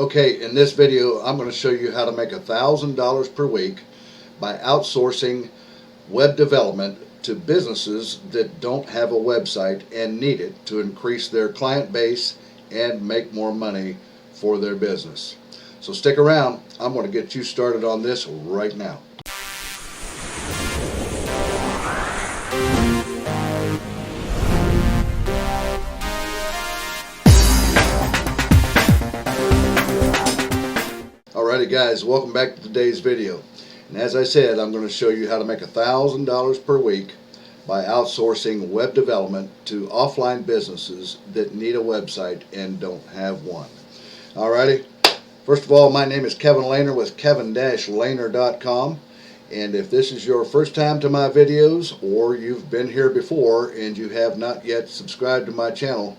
Okay, in this video I'm going to show you how to make $1,000 per week by outsourcing web development to businesses that don't have a website and need it to increase their client base and make more money for their business. So stick around, I'm going to get you started on this right now. Alrighty guys, welcome back to today's video. And as I said, I'm going to show you how to make $1,000 per week by outsourcing web development to offline businesses that need a website and don't have one. Alrighty, first of all, my name is Kevin Lehner with kevin-lehner.com, and if this is your first time to my videos or you've been here before and you have not yet subscribed to my channel,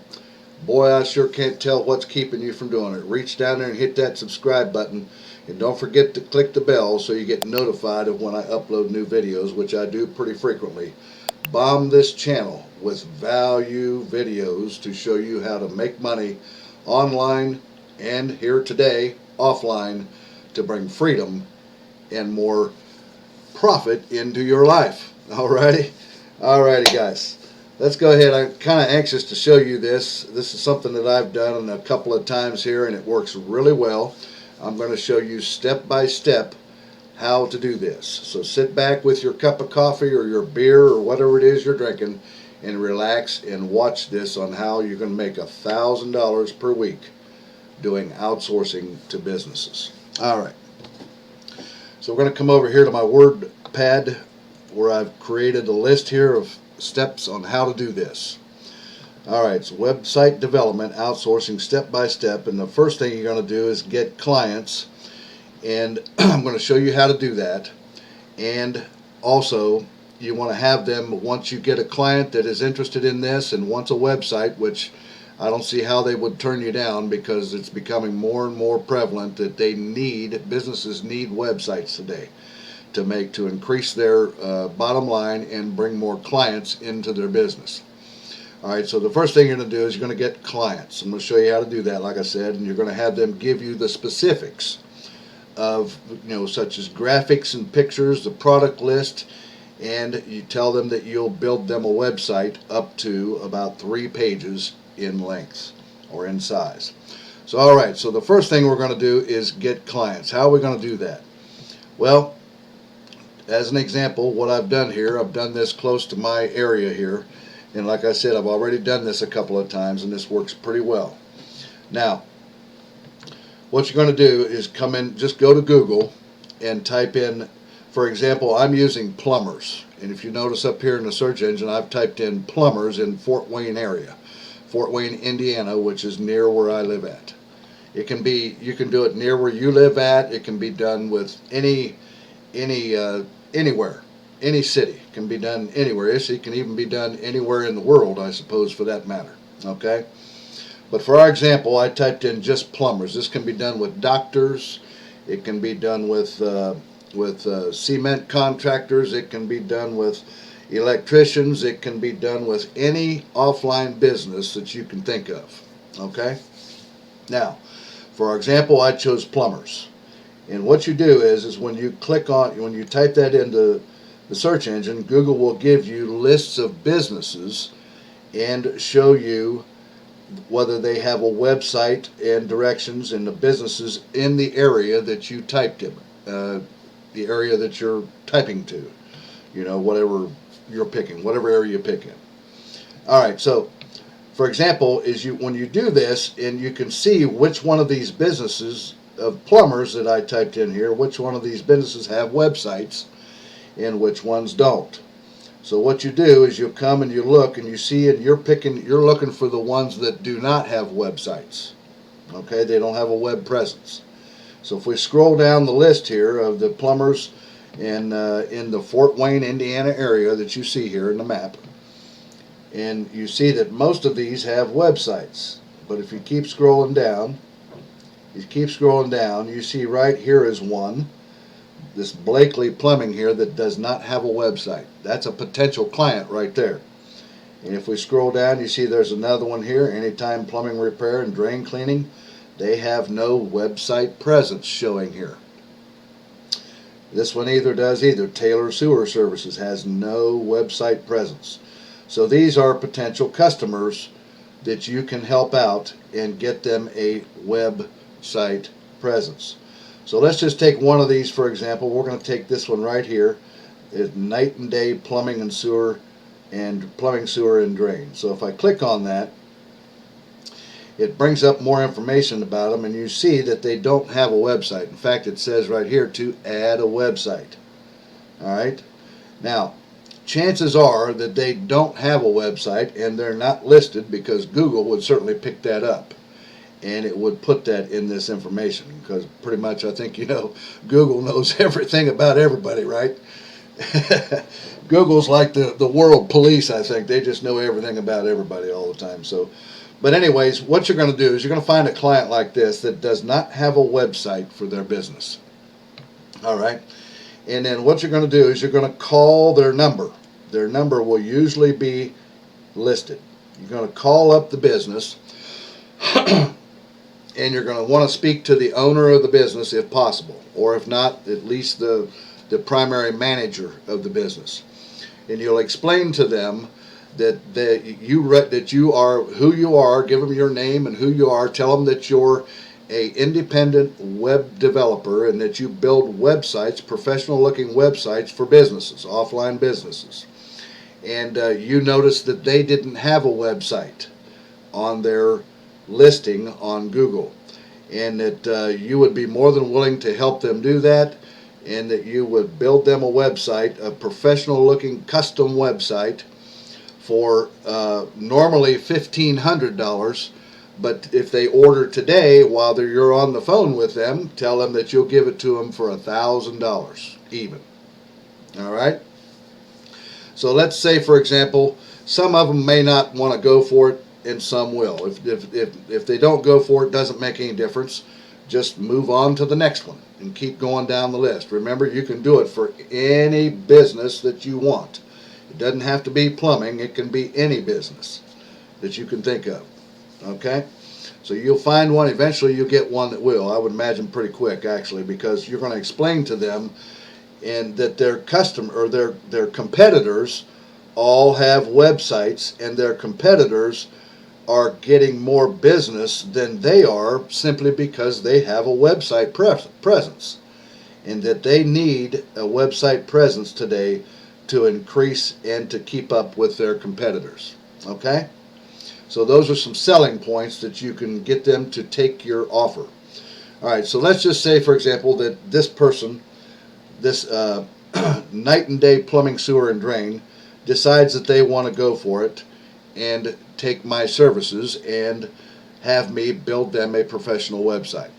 boy, I sure can't tell what's keeping you from doing it. Reach down there and hit that subscribe button, and don't forget to click the bell so you get notified of when I upload new videos, which I do pretty frequently. Bomb this channel with value videos to show you how to make money online and here today offline to bring freedom and more profit into your life. Alrighty guys. Let's go ahead. I'm kind of anxious to show you this. This is something that I've done a couple of times here and it works really well. I'm going to show you step by step how to do this. So sit back with your cup of coffee or your beer or whatever it is you're drinking and relax and watch this on how you're going to make $1,000 per week doing outsourcing to businesses. Alright. So we're going to come over here to my word pad where I've created a list here of steps on how to do this. Alright, so website development, outsourcing step by step, and the first thing you're going to do is get clients, and I'm going to show you how to do that. And also you want to have them, once you get a client that is interested in this and wants a website, which I don't see how they would turn you down because it's becoming more and more prevalent that businesses need websites today to increase their bottom line and bring more clients into their business. Alright, so the first thing you're going to do is you're going to get clients. I'm going to show you how to do that, like I said, and you're going to have them give you the specifics of, such as graphics and pictures, the product list, and you tell them that you'll build them a website up to about 3 pages in length or in size. So alright, so the first thing we're going to do is get clients. How are we going to do that? Well, as an example, what I've done here, I've done this close to my area here, and like I said, I've already done this a couple of times and this works pretty well. Now, what you're going to do is come in, just go to Google and type in, for example, I'm using plumbers, and if you notice up here in the search engine, I've typed in plumbers in Fort Wayne area, Fort Wayne, Indiana, which is near where I live at. It can be, you can do it near where you live at. It can be done with anywhere, any city. It can be done anywhere. It can even be done anywhere in the world, I suppose, for that matter. Okay, but for our example, I typed in just plumbers. This can be done with doctors. It can be done with cement contractors. It can be done with electricians. It can be done with any offline business that you can think of. Okay, now for our example, I chose plumbers. And what you do is when you when you type that into the search engine, Google will give you lists of businesses and show you whether they have a website and directions in the businesses in the area that you typed in, the area that you're typing to, whatever you're picking, whatever area you pick in. Alright, so for example, when you do this and you can see which one of these businesses of plumbers that I typed in here, which one of these businesses have websites and which ones don't. So what you do is you come and you look and you see, and you're looking for the ones that do not have websites. Okay, they don't have a web presence. So if we scroll down the list here of the plumbers in the Fort Wayne, Indiana area that you see here in the map, and you see that most of these have websites. But if you keep scrolling down, you see right here is one, this Blakely Plumbing here, that does not have a website. That's a potential client right there. And if we scroll down, you see there's another one here, Anytime Plumbing Repair and Drain Cleaning. they have no website presence showing here. This one does either. Taylor Sewer Services has no website presence. So these are potential customers that you can help out and get them a website presence. So let's just take one of these for example. We're going to take this one right here. It's Night and Day Plumbing and Sewer and Drain. So if I click on that, it brings up more information about them, and you see that they don't have a website. In fact, it says right here to add a website. Alright, now chances are that they don't have a website and they're not listed, because Google would certainly pick that up and it would put that in this information, because pretty much I think Google knows everything about everybody, right? Google's like the world police. I think they just know everything about everybody all the time. So but anyways, what you're going to do is you're going to find a client like this that does not have a website for their business. Alright, and then what you're going to do is you're going to call their number. Their number will usually be listed. You're going to call up the business and you're going to want to speak to the owner of the business if possible, or if not, at least the primary manager of the business. And you'll explain to them that you are who you are. Give them your name and who you are. Tell them that you're a independent web developer and that you build websites, professional looking websites for businesses, offline businesses. And you notice that they didn't have a website on their listing on Google, and that you would be more than willing to help them do that, and that you would build them a website, a professional looking custom website, for normally $1,500, but if they order today while you're on the phone with them, tell them that you'll give it to them for $1,000 even. Alright? So let's say, for example, some of them may not want to go for it and some will. If they don't go for it, doesn't make any difference. Just move on to the next one and keep going down the list. Remember, you can do it for any business that you want. It doesn't have to be plumbing. It can be any business that you can think of. Okay? So you'll find one. Eventually you'll get one that will. I would imagine pretty quick, actually, because you're going to explain to them and that their customer or their competitors all have websites, and their competitors are getting more business than they are simply because they have a website presence, and that they need a website presence today to increase and to keep up with their competitors. Okay? So those are some selling points that you can get them to take your offer. Alright, so let's just say, for example, that this person, this Night and Day Plumbing, Sewer and Drain, decides that they want to go for it and take my services and have me build them a professional website.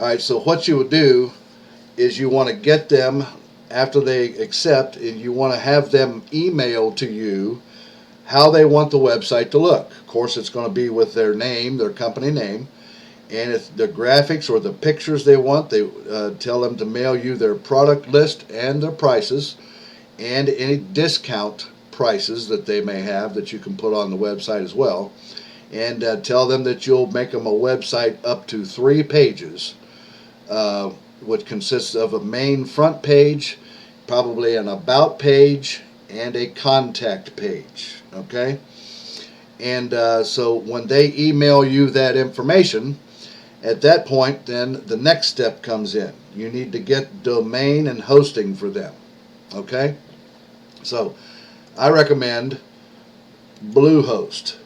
Alright, so what you would do is you want to get them, after they accept, and you want to have them email to you how they want the website to look. Of course, it's going to be with their name, their company name, and if the graphics or the pictures they want, they tell them to mail you their product list and their prices and any discount prices that they may have that you can put on the website as well, and tell them that you'll make them a website up to 3 pages, which consists of a main front page, probably an about page, and a contact page. Okay? And so when they email you that information, at that point, then the next step comes in. You need to get domain and hosting for them. Okay? So I recommend Bluehost.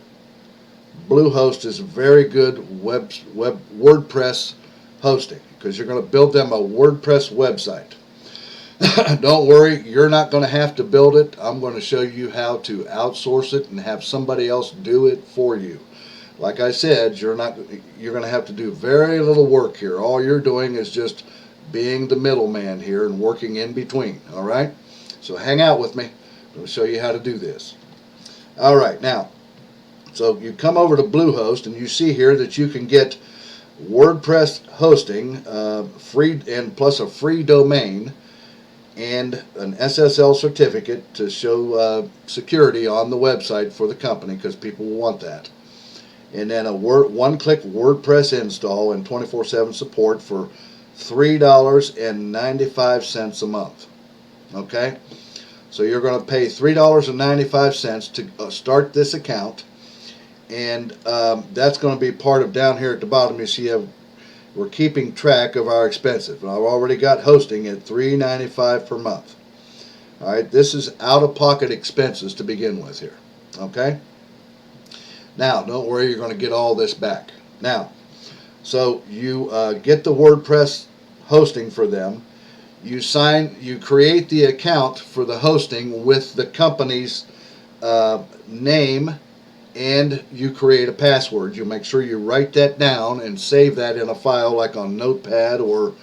Bluehost is a very good WordPress hosting, because you're going to build them a WordPress website. Don't worry, you're not going to have to build it. I'm going to show you how to outsource it and have somebody else do it for you. Like I said, you're going to have to do very little work here. All you're doing is just being the middleman here and working in between. Alright? So hang out with me. I'm going to show you how to do this. Alright, now, so you come over to Bluehost and you see here that you can get WordPress hosting free, and plus a free domain and an SSL certificate to show security on the website for the company, because people will want that. and then a one-click WordPress install and 24/7 support for $3.95 a month. Okay, so you're going to pay $3.95 to start this account, and that's going to be part of down here at the bottom. You see, we're keeping track of our expenses. And I've already got hosting at $3.95 per month. All right, this is out-of-pocket expenses to begin with here. Okay. Now, don't worry, you're going to get all this back. Now, so you get the WordPress hosting for them. You create the account for the hosting with the company's name, and you create a password. You make sure you write that down and save that in a file, like on Notepad, or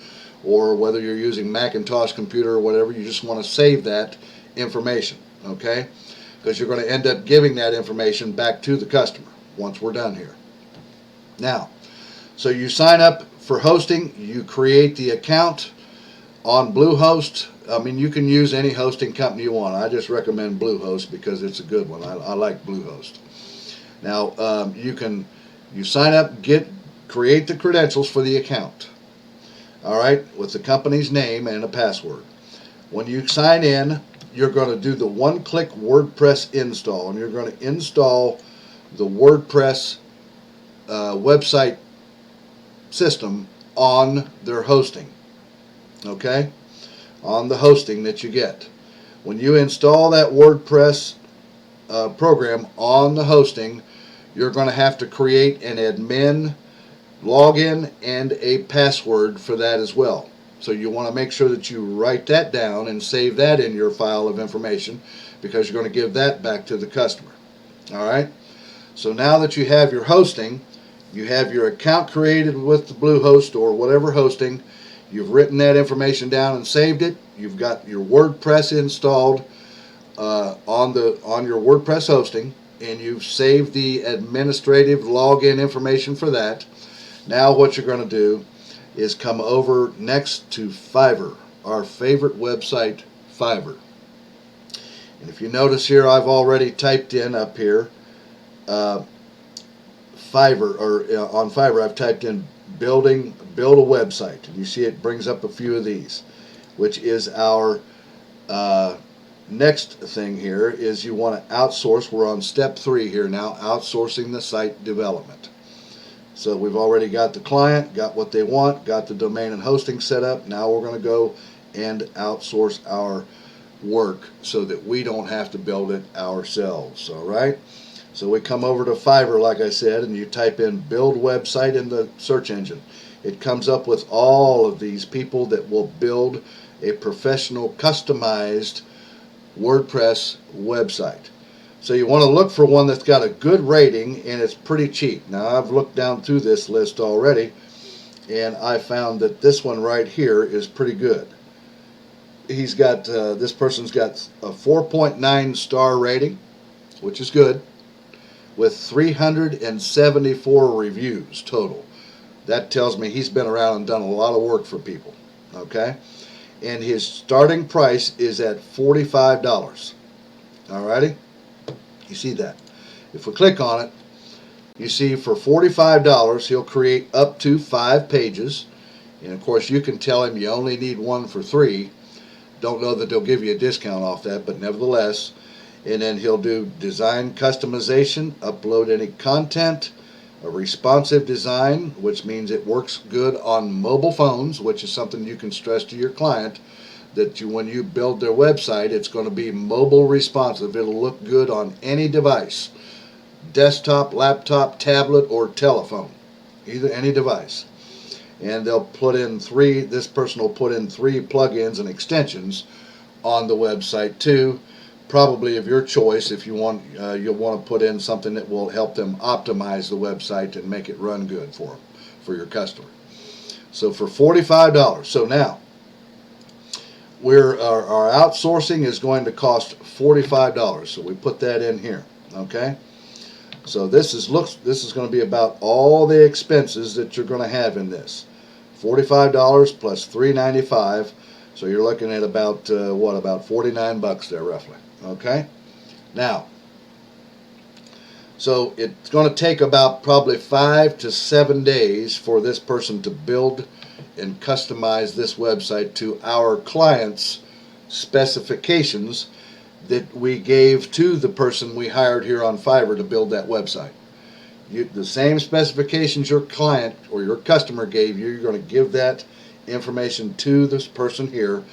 whether you're using Macintosh computer or whatever. You just want to save that information, okay? Because you're going to end up giving that information back to the customer once we're done here. Now, so you sign up for hosting, you create the account on Bluehost. I mean, you can use any hosting company you want. I just recommend Bluehost because it's a good one. I like Bluehost. Now, you sign up, create the credentials for the account. All right, with the company's name and a password. When you sign in, you're going to do the one-click WordPress install, and you're going to install the WordPress website system on their hosting. Okay, on the hosting that you get. When you install that WordPress program on the hosting, you're going to have to create an admin login and a password for that as well. So you want to make sure that you write that down and save that in your file of information, because you're going to give that back to the customer. All right. So now that you have your hosting, you have your account created with the Bluehost or whatever hosting, you've written that information down and saved it, you've got your WordPress installed on your WordPress hosting, and you've saved the administrative login information for that. Now what you're going to do is come over next to Fiverr, our favorite website, Fiverr. And if you notice here, I've already typed in up here Fiverr, or on Fiverr I've typed in build a website, and you see it brings up a few of these, which is our next thing here. Is you want to outsource. We're on step 3 here now, outsourcing the site development. So we've already got the client, got what they want, got the domain and hosting set up. Now we're going to go and outsource our work so that we don't have to build it ourselves. All right. So we come over to Fiverr, like I said, and you type in build website in the search engine. It comes up with all of these people that will build a professional, customized WordPress website. So you want to look for one that's got a good rating and it's pretty cheap. Now, I've looked down through this list already, and I found that this one right here is pretty good. He's got this person's got a 4.9 star rating, which is good, with 374 reviews total. That tells me he's been around and done a lot of work for people. Okay, and his starting price is at $45. Alrighty, you see that? If we click on it, you see for $45 he'll create up to 5 pages, and of course you can tell him you only need one for 3. Don't know that they'll give you a discount off that, but nevertheless. And then he'll do design customization, upload any content, a responsive design, which means it works good on mobile phones, which is something you can stress to your client, that when you build their website, it's going to be mobile responsive. It'll look good on any device, desktop, laptop, tablet, or telephone, either any device. And they'll put in this person will put in 3 plugins and extensions on the website too. Probably of your choice. If you want, you'll want to put in something that will help them optimize the website and make it run good for your customer. So for $45. So now our outsourcing is going to cost $45. So we put that in here. Okay. So this is going to be about all the expenses that you're going to have in this. $45 plus $3.95. So you're looking at about about $49 there roughly. Okay, now, So it's going to take about probably 5 to 7 days for this person to build and customize this website to our clients' specifications that we gave to the person we hired here on Fiverr to build that website. The same specifications your client or your customer gave you, you're going to give that information to this person here.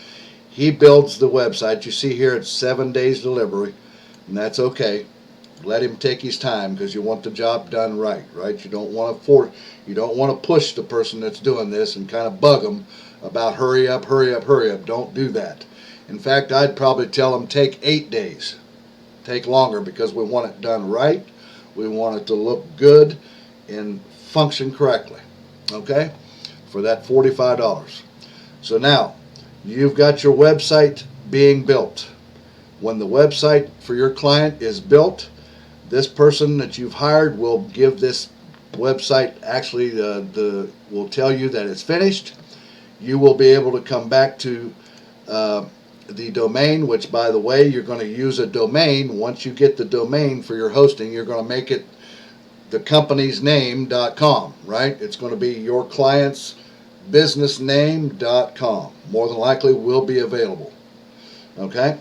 He builds the website. You see here it's 7 days delivery, and that's okay. Let him take his time, because you want the job done right. You don't want to push the person that's doing this and kind of bug them about hurry up, hurry up, hurry up. Don't do that. In fact, I'd probably tell them take 8 days. Take longer, because we want it done right. We want it to look good and function correctly. Okay? For that $45. So now, you've got your website being built. When the website for your client is built, this person that you've hired will give this website, actually will tell you that it's finished. You will be able to come back to the domain, which, by the way, you're going to use a domain. Once you get the domain for your hosting, you're going to make it the company's name.com, right? It's going to be your client's business name.com. More than likely will be available. Okay?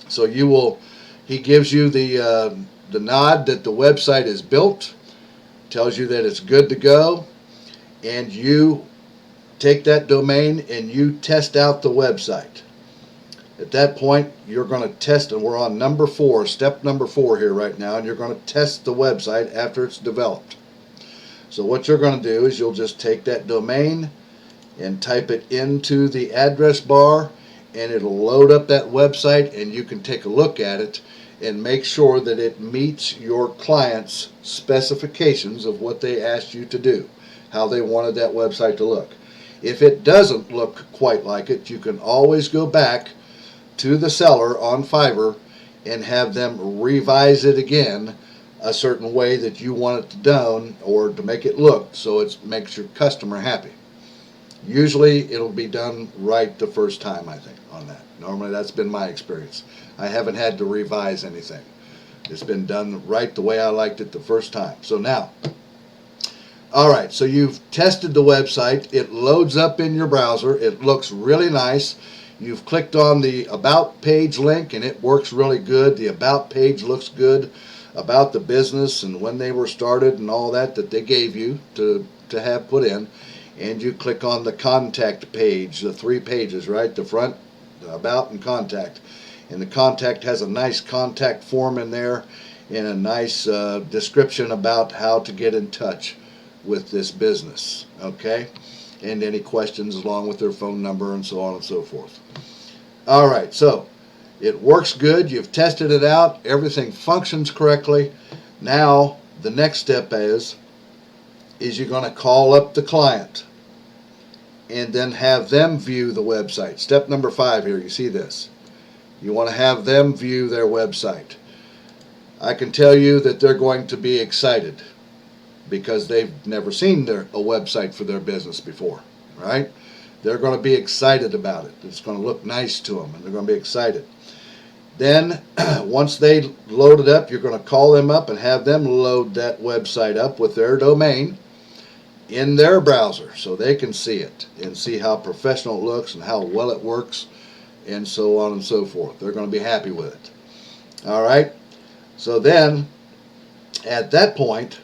So he gives you the nod that the website is built, tells you that it's good to go, and you take that domain and you test out the website. At that point, you're going to test, and we're on number 4, step number 4 here right now, and you're going to test the website after it's developed. So what you're going to do is you'll just take that domain and type it into the address bar, and it'll load up that website, and you can take a look at it and make sure that it meets your client's specifications of what they asked you to do, how they wanted that website to look. If it doesn't look quite like it, you can always go back to the seller on Fiverr and have them revise it again a certain way that you want it to done, or to make it look so it makes your customer happy. Usually it'll be done right the first time, I think, on that. Normally that's been my experience. I haven't had to revise anything. It's been done right the way I liked it the first time. So now, alright, so you've tested the website. It loads up in your browser. It looks really nice. You've clicked on the About page link, and it works really good. The About page looks good, about the business and when they were started and all that they gave you to have put in. And you click on the Contact page, the 3 pages, right? The front, the About, and Contact. And the Contact has a nice contact form in there and a nice description about how to get in touch with this business, okay? And any questions along with their phone number and so on and so forth. Alright, so it works good. You've tested it out. Everything functions correctly. Now the next step is you're going to call up the client and then have them view the website. Step number 5 here, you see this. You want to have them view their website. I can tell you that they're going to be excited, because they've never seen a website for their business before, right? They're going to be excited about it. It's going to look nice to them, and they're going to be excited. Then, once they load it up, you're going to call them up and have them load that website up with their domain in their browser so they can see it and see how professional it looks and how well it works and so on and so forth. They're going to be happy with it. Alright? So then, at that point,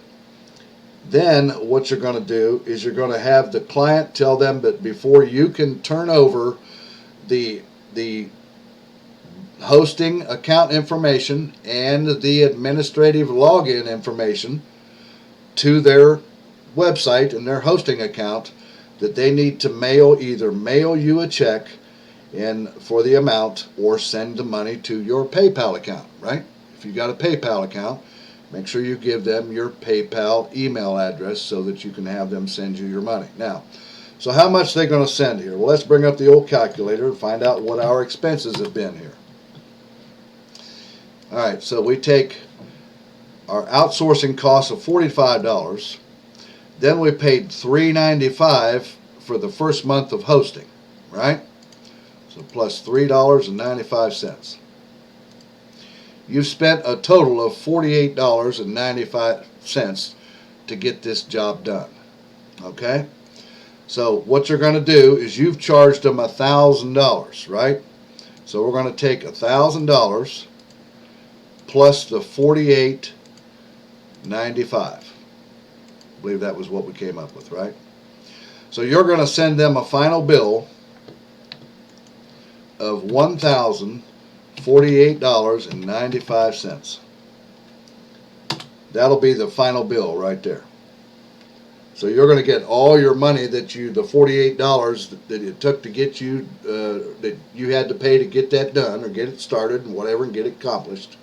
then what you're going to do is you're going to have the client tell them that before you can turn over the hosting account information and the administrative login information to their website and their hosting account, that they need to either mail you a check and for the amount, or send the money to your PayPal account, right? If you got a PayPal account, make sure you give them your PayPal email address so that you can have them send you your money. Now, so how much are they going to send here? Well, let's bring up the old calculator and find out what our expenses have been here. Alright, so we take our outsourcing cost of $45. Then we paid $3.95 for the first month of hosting, right? So plus $3.95. you've spent a total of $48.95 to get this job done. Okay? So what you're going to do is you've charged them $1,000, right? So we're going to take $1,000 plus the $48.95. I believe that was what we came up with, right? So you're going to send them a final bill of $1,048.95. That'll be the final bill right there. So you're going to get all your money that the $48 that it took to get you, that you had to pay to get that done or get it started and whatever and get it accomplished,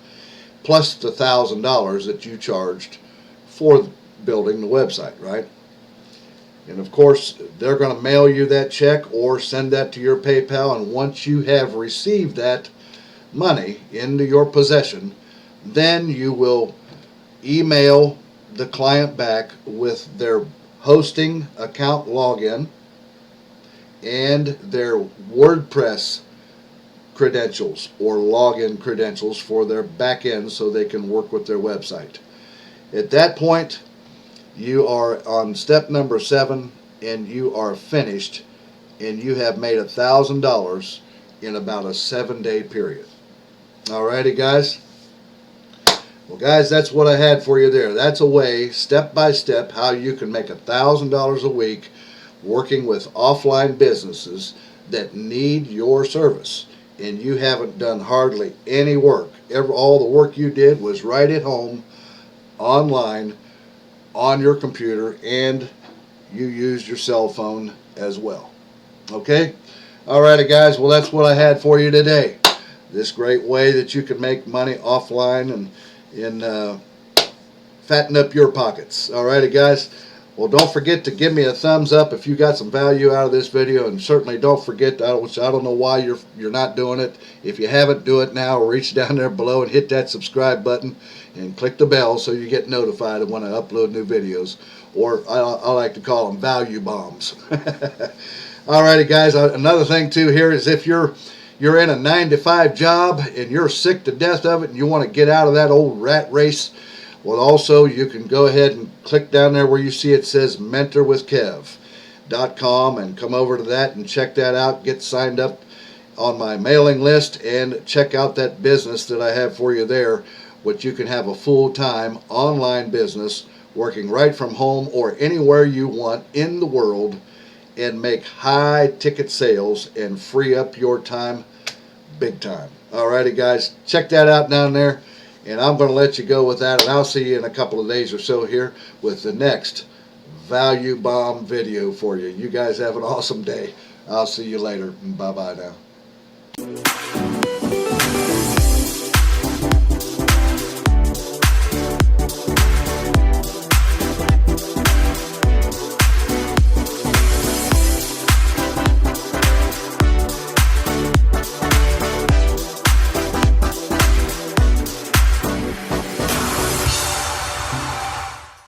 plus the $1,000 that you charged for building the website, right? And of course, they're going to mail you that check or send that to your PayPal, and once you have received that money into your possession, then you will email the client back with their hosting account login and their WordPress credentials or login credentials for their back end so they can work with their website. At that point, you are on step number 7 and you are finished, and you have made $1,000 in about a 7-day period. Alrighty, guys. Well, guys, that's what I had for you there. That's a way, step by step, how you can make $1,000 a week working with offline businesses that need your service. And you haven't done hardly any work. All the work you did was right at home, online, on your computer, and you used your cell phone as well. Okay? Alrighty, guys. Well, that's what I had for you today. This great way that you can make money offline and fatten up your pockets. Alrighty, guys. Well, don't forget to give me a thumbs up if you got some value out of this video, and certainly don't forget, which I don't know why you're not doing it. If you haven't, do it now. Reach down there below and hit that subscribe button and click the bell so you get notified of when I upload new videos, or I like to call them value bombs. Alrighty, guys. Another thing too here is if you're in a 9-to-5 job and you're sick to death of it and you want to get out of that old rat race, well, also you can go ahead and click down there where you see it says mentorwithkev.com and come over to that and check that out. Get signed up on my mailing list and check out that business that I have for you there, which you can have a full-time online business working right from home or anywhere you want in the world and make high ticket sales and free up your time big time. Alrighty, guys, check that out down there, and I'm going to let you go with that, and I'll see you in a couple of days or so here with the next value bomb video for you. You guys have an awesome day. I'll see you later. Bye bye now.